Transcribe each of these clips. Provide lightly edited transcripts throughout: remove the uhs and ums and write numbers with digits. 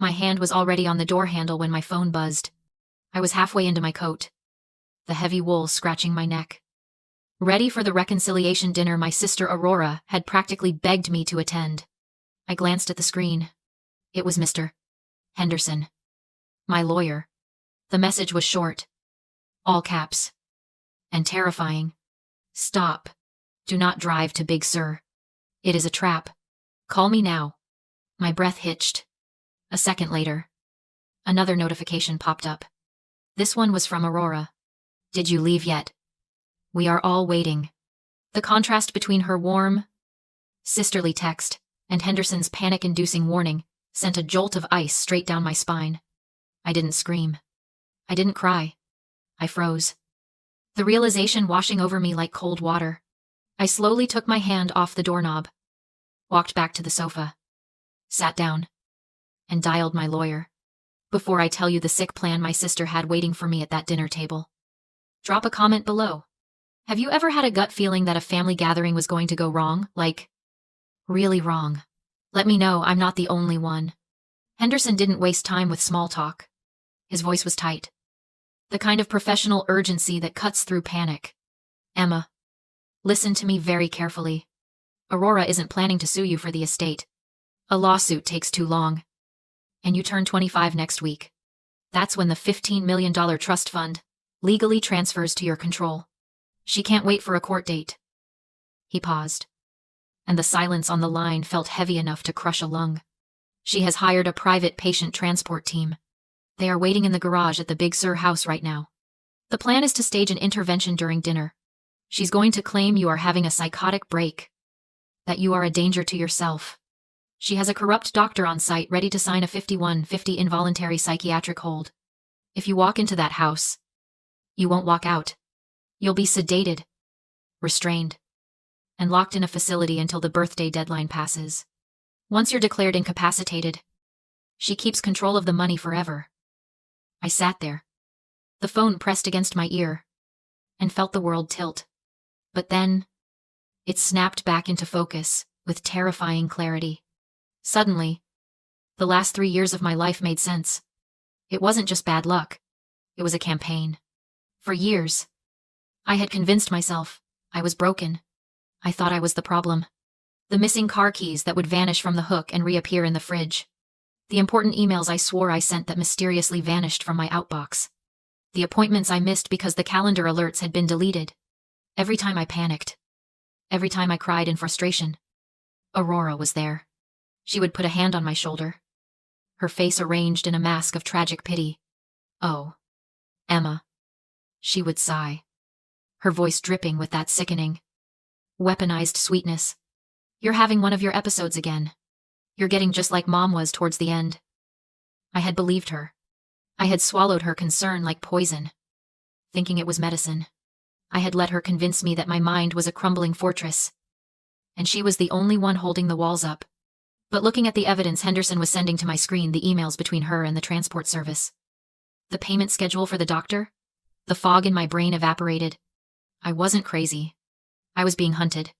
My hand was already on the door handle when my phone buzzed. I was halfway into my coat, the heavy wool scratching my neck. Ready for the reconciliation dinner my sister Aurora had practically begged me to attend. I glanced at the screen. It was Mr. Henderson, my lawyer. The message was short, all caps, and terrifying. Stop. Do not drive to Big Sur. It is a trap. Call me now. My breath hitched. A second later, another notification popped up. This one was from Aurora. Did you leave yet? We are all waiting. The contrast between her warm, sisterly text and Henderson's panic-inducing warning sent a jolt of ice straight down my spine. I didn't scream. I didn't cry. I froze, the realization washing over me like cold water. I slowly took my hand off the doorknob, walked back to the sofa, sat down, and dialed my lawyer. Before I tell you the sick plan my sister had waiting for me at that dinner table, drop a comment below. Have you ever had a gut feeling that a family gathering was going to go wrong? Like, really wrong? Let me know, I'm not the only one. Henderson didn't waste time with small talk. His voice was tight, the kind of professional urgency that cuts through panic. Emma, listen to me very carefully. Aurora isn't planning to sue you for the estate. A lawsuit takes too long. And you turn 25 next week. That's when the $15 million trust fund legally transfers to your control. She can't wait for a court date. He paused, and the silence on the line felt heavy enough to crush a lung. She has hired a private patient transport team. They are waiting in the garage at the Big Sur house right now. The plan is to stage an intervention during dinner. She's going to claim you are having a psychotic break, that you are a danger to yourself. She has a corrupt doctor on site ready to sign a 5150 involuntary psychiatric hold. If you walk into that house, you won't walk out. You'll be sedated, restrained, and locked in a facility until the birthday deadline passes. Once you're declared incapacitated, she keeps control of the money forever. I sat there, the phone pressed against my ear, and felt the world tilt. But then, it snapped back into focus with terrifying clarity. Suddenly, the last 3 years of my life made sense. It wasn't just bad luck. It was a campaign. For years, I had convinced myself I was broken. I thought I was the problem. The missing car keys that would vanish from the hook and reappear in the fridge. The important emails I swore I sent that mysteriously vanished from my outbox. The appointments I missed because the calendar alerts had been deleted. Every time I panicked, every time I cried in frustration, Aurora was there. She would put a hand on my shoulder, her face arranged in a mask of tragic pity. "Oh, Emma," she would sigh, her voice dripping with that sickening, weaponized sweetness. "You're having one of your episodes again. You're getting just like Mom was towards the end." I had believed her. I had swallowed her concern like poison, thinking it was medicine. I had let her convince me that my mind was a crumbling fortress, and she was the only one holding the walls up. But looking at the evidence Henderson was sending to my screen, the emails between her and the transport service, the payment schedule for the doctor, the fog in my brain evaporated. I wasn't crazy. I was being hunted.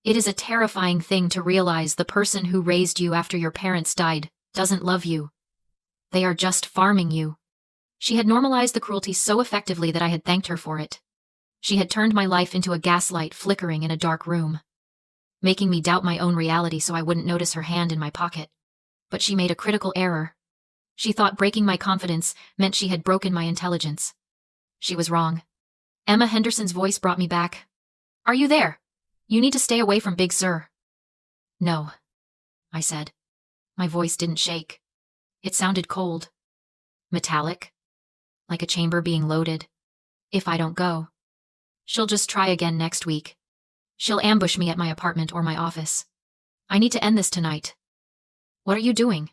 It is a terrifying thing to realize the person who raised you after your parents died doesn't love you. They are just farming you. She had normalized the cruelty so effectively that I had thanked her for it. She had turned my life into a gaslight flickering in a dark room, making me doubt my own reality so I wouldn't notice her hand in my pocket. But she made a critical error. She thought breaking my confidence meant she had broken my intelligence. She was wrong. Emma Henderson's voice brought me back. "Are you there? You need to stay away from Big Sur." "No," I said. My voice didn't shake. It sounded cold, metallic, like a chamber being loaded. "If I don't go, she'll just try again next week. She'll ambush me at my apartment or my office. I need to end this tonight." "What are you doing?"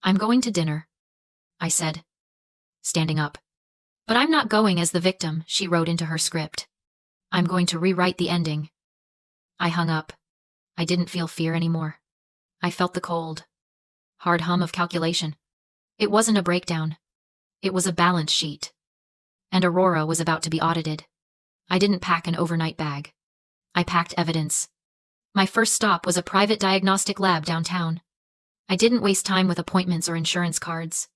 "I'm going to dinner," I said, standing up. "But I'm not going as the victim," she wrote into her script. "I'm going to rewrite the ending." I hung up. I didn't feel fear anymore. I felt the cold, hard hum of calculation. It wasn't a breakdown. It was a balance sheet. And Aurora was about to be audited. I didn't pack an overnight bag. I packed evidence. My first stop was a private diagnostic lab downtown. I didn't waste time with appointments or insurance cards.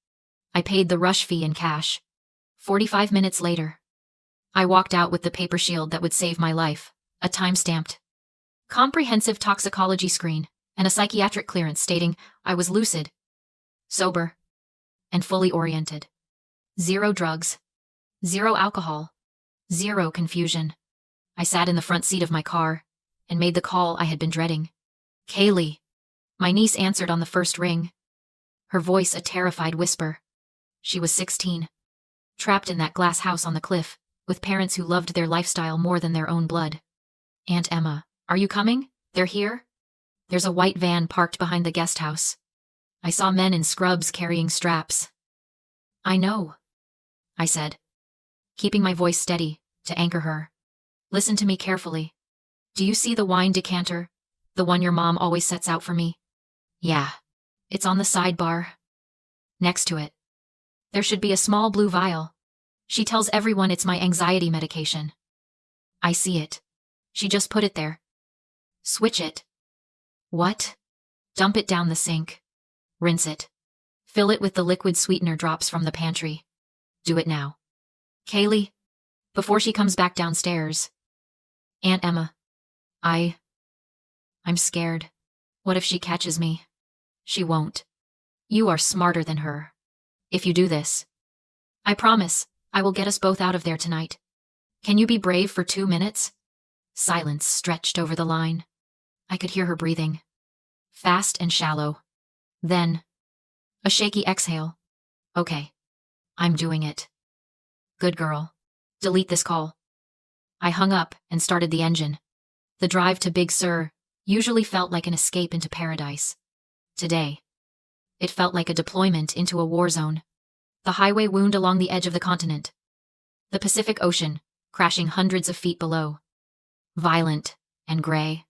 I paid the rush fee in cash. 45 minutes later, I walked out with the paper shield that would save my life, a time-stamped, comprehensive toxicology screen, and a psychiatric clearance stating I was lucid, sober, and fully oriented. 0 drugs, 0 alcohol, 0 confusion. I sat in the front seat of my car and made the call I had been dreading. Kaylee. My niece answered on the first ring, her voice a terrified whisper. She was 16, trapped in that glass house on the cliff, with parents who loved their lifestyle more than their own blood. Aunt Emma, are you coming? They're here? There's a white van parked behind the guest house. I saw men in scrubs carrying straps. I know, I said, keeping my voice steady to anchor her. Listen to me carefully. Do you see the wine decanter? The one your mom always sets out for me? Yeah. It's on the sidebar. Next to it. There should be a small blue vial. She tells everyone it's my anxiety medication. I see it. She just put it there. Switch it. What? Dump it down the sink. Rinse it. Fill it with the liquid sweetener drops from the pantry. Do it now. Kaylee, before she comes back downstairs. Aunt Emma. I'm scared. What if she catches me? She won't. You are smarter than her. If you do this, I promise, I will get us both out of there tonight. Can you be brave for 2 minutes? Silence stretched over the line. I could hear her breathing. Fast and shallow. Then, a shaky exhale. Okay. I'm doing it. Good girl. Delete this call. I hung up and started the engine. The drive to Big Sur usually felt like an escape into paradise. Today, it felt like a deployment into a war zone. The highway wound along the edge of the continent. The Pacific Ocean, crashing hundreds of feet below. Violent and gray.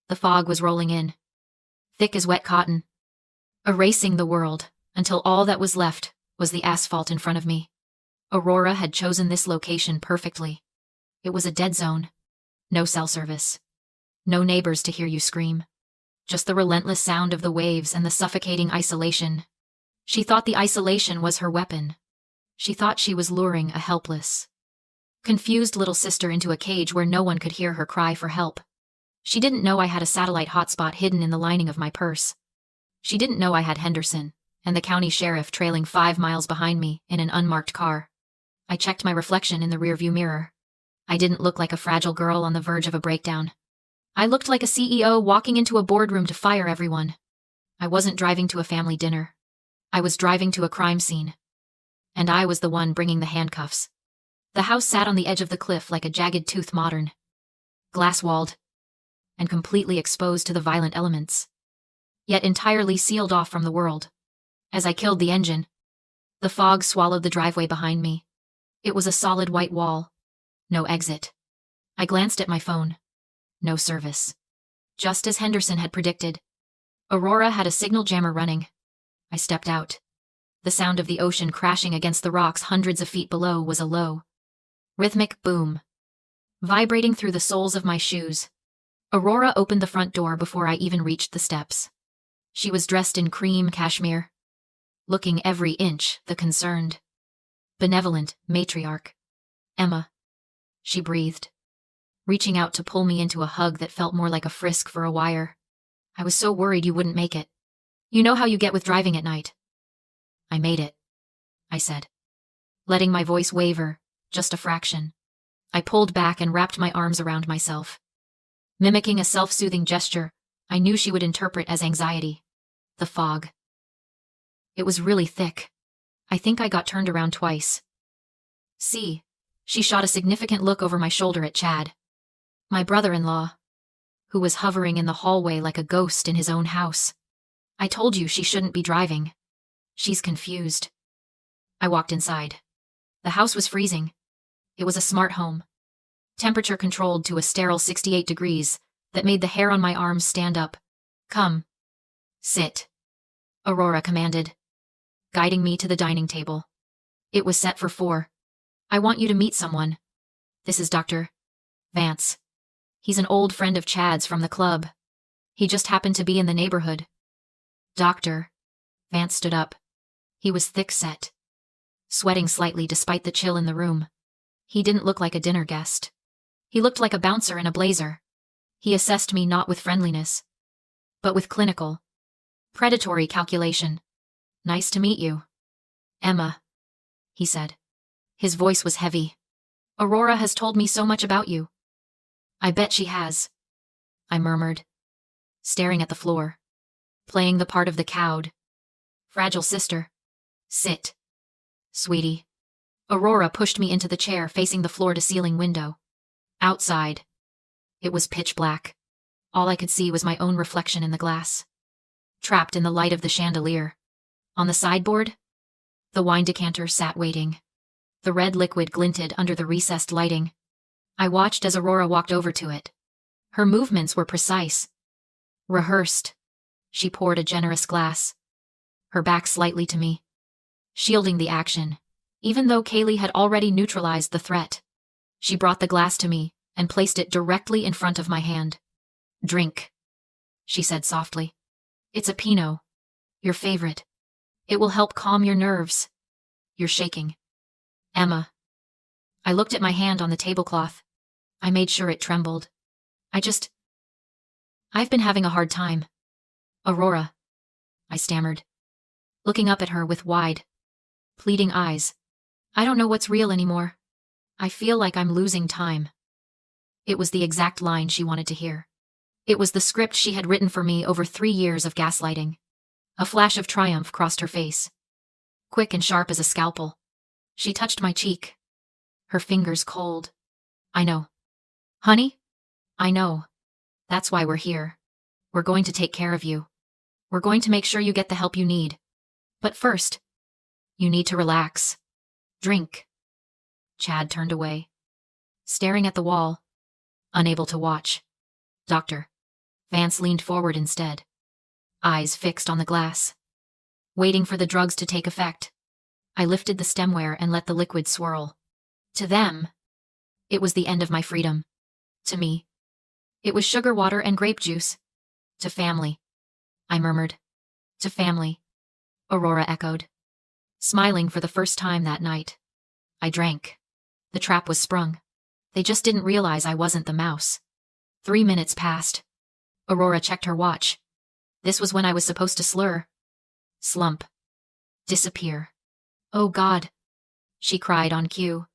The fog was rolling in, thick as wet cotton, erasing the world until all that was left was the asphalt in front of me. Aurora had chosen this location perfectly. It was a dead zone. No cell service. No neighbors to hear you scream. Just the relentless sound of the waves and the suffocating isolation. She thought the isolation was her weapon. She thought she was luring a helpless, confused little sister into a cage where no one could hear her cry for help. She didn't know I had a satellite hotspot hidden in the lining of my purse. She didn't know I had Henderson and the county sheriff trailing 5 miles behind me in an unmarked car. I checked my reflection in the rearview mirror. I didn't look like a fragile girl on the verge of a breakdown. I looked like a CEO walking into a boardroom to fire everyone. I wasn't driving to a family dinner. I was driving to a crime scene. And I was the one bringing the handcuffs. The house sat on the edge of the cliff like a jagged tooth modern. Glass-walled. And completely exposed to the violent elements. Yet entirely sealed off from the world. As I killed the engine, the fog swallowed the driveway behind me. It was a solid white wall. No exit. I glanced at my phone. No service. Just as Henderson had predicted. Aurora had a signal jammer running. I stepped out. The sound of the ocean crashing against the rocks hundreds of feet below was a low, rhythmic boom, vibrating through the soles of my shoes. Aurora opened the front door before I even reached the steps. She was dressed in cream cashmere, looking every inch the concerned, benevolent matriarch. Emma, she breathed, reaching out to pull me into a hug that felt more like a frisk for a wire. I was so worried you wouldn't make it. You know how you get with driving at night. I made it, I said, letting my voice waver, just a fraction. I pulled back and wrapped my arms around myself. Mimicking a self-soothing gesture, I knew she would interpret as anxiety. The fog. It was really thick. I think I got turned around twice. See, she shot a significant look over my shoulder at Chad, my brother-in-law, who was hovering in the hallway like a ghost in his own house. I told you she shouldn't be driving. She's confused. I walked inside. The house was freezing. It was a smart home. Temperature controlled to a sterile 68 degrees that made the hair on my arms stand up. Come. Sit. Aurora commanded, guiding me to the dining table. It was set for 4. I want you to meet someone. This is Dr. Vance. He's an old friend of Chad's from the club. He just happened to be in the neighborhood. Doctor. Vance stood up. He was thick-set, sweating slightly despite the chill in the room. He didn't look like a dinner guest. He looked like a bouncer in a blazer. He assessed me not with friendliness, but with clinical, predatory calculation. Nice to meet you, Emma, he said. His voice was heavy. Aurora has told me so much about you. I bet she has, I murmured, staring at the floor, playing the part of the cowed, fragile sister. Sit, sweetie. Aurora pushed me into the chair facing the floor-to-ceiling window. Outside, it was pitch black. All I could see was my own reflection in the glass, trapped in the light of the chandelier. On the sideboard, the wine decanter sat waiting. The red liquid glinted under the recessed lighting. I watched as Aurora walked over to it. Her movements were precise, rehearsed. She poured a generous glass, her back slightly to me, shielding the action, even though Kaylee had already neutralized the threat. She brought the glass to me and placed it directly in front of my hand. Drink, she said softly. It's a Pinot, your favorite. It will help calm your nerves. You're shaking, Emma. I looked at my hand on the tablecloth. I made sure it trembled. I've been having a hard time. Aurora, I stammered, looking up at her with wide, pleading eyes. I don't know what's real anymore. I feel like I'm losing time. It was the exact line she wanted to hear. It was the script she had written for me over 3 years of gaslighting. A flash of triumph crossed her face, quick and sharp as a scalpel. She touched my cheek, her fingers cold. I know. Honey? I know. That's why we're here. We're going to take care of you. We're going to make sure you get the help you need. But first, you need to relax. Drink. Chad turned away, staring at the wall, unable to watch. Doctor. Vance leaned forward instead, eyes fixed on the glass, waiting for the drugs to take effect. I lifted the stemware and let the liquid swirl. To them, it was the end of my freedom. To me, it was sugar water and grape juice. To family, I murmured. To family, Aurora echoed, smiling for the first time that night. I drank. The trap was sprung. They just didn't realize I wasn't the mouse. 3 minutes passed. Aurora checked her watch. This was when I was supposed to slump, disappear. Oh God, she cried on cue.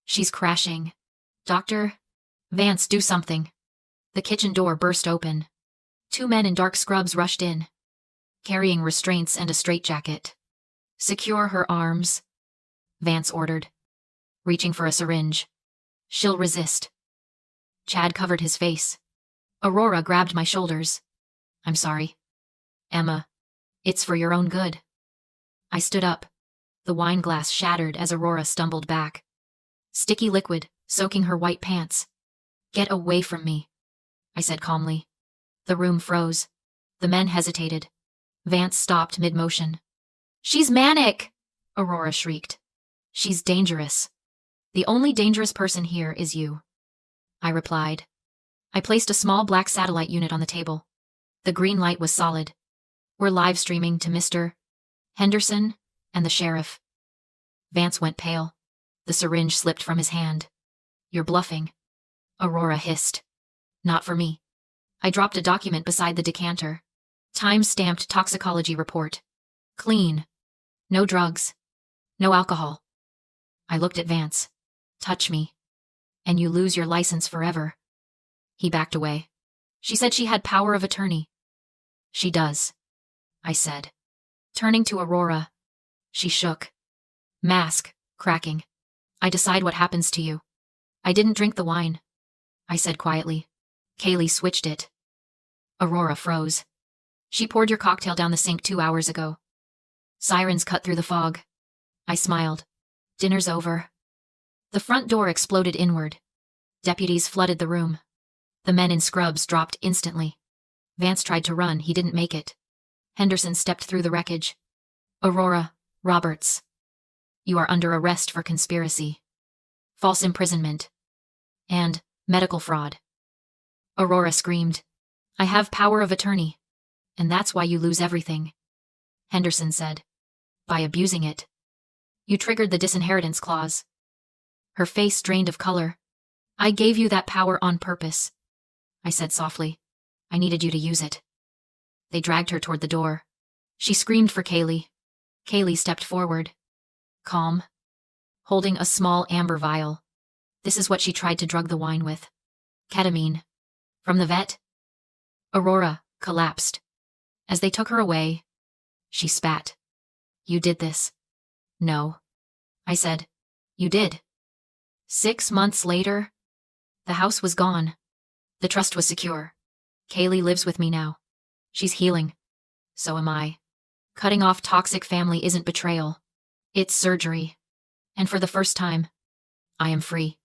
She's crashing. Doctor? Vance, do something. The kitchen door burst open. 2 men in dark scrubs rushed in, carrying restraints and a straitjacket. Secure her arms, Vance ordered, reaching for a syringe. She'll resist. Chad covered his face. Aurora grabbed my shoulders. I'm sorry, Emma. It's for your own good. I stood up. The wine glass shattered as Aurora stumbled back. Sticky liquid, soaking her white pants. Get away from me, I said calmly. The room froze. The men hesitated. Vance stopped mid-motion. She's manic, Aurora shrieked. She's dangerous. The only dangerous person here is you, I replied. I placed a small black satellite unit on the table. The green light was solid. We're live streaming to Mr. Henderson and the sheriff. Vance went pale. The syringe slipped from his hand. You're bluffing, Aurora hissed. Not for me. I dropped a document beside the decanter. Time-stamped toxicology report. Clean. No drugs. No alcohol. I looked at Vance. Touch me, and you lose your license forever. He backed away. She said she had power of attorney. She does, I said. Turning to Aurora, she shook. Mask, cracking. I decide what happens to you. I didn't drink the wine, I said quietly. Kaylee switched it. Aurora froze. She poured your cocktail down the sink 2 hours ago. Sirens cut through the fog. I smiled. Dinner's over. The front door exploded inward. Deputies flooded the room. The men in scrubs dropped instantly. Vance tried to run, he didn't make it. Henderson stepped through the wreckage. Aurora Roberts, you are under arrest for conspiracy, false imprisonment, and medical fraud. Aurora screamed. I have power of attorney, and that's why you lose everything. Henderson said. By abusing it. You triggered the disinheritance clause. Her face drained of color. I gave you that power on purpose, I said softly. I needed you to use it. They dragged her toward the door. She screamed for Kaylee. Kaylee stepped forward. Calm. Holding a small amber vial. This is what she tried to drug the wine with. Ketamine. From the vet? Aurora collapsed. As they took her away, she spat. You did this. No. I said. You did. 6 months later, the house was gone. The trust was secure. Kaylee lives with me now. She's healing. So am I. Cutting off toxic family isn't betrayal. It's surgery. And for the first time, I am free.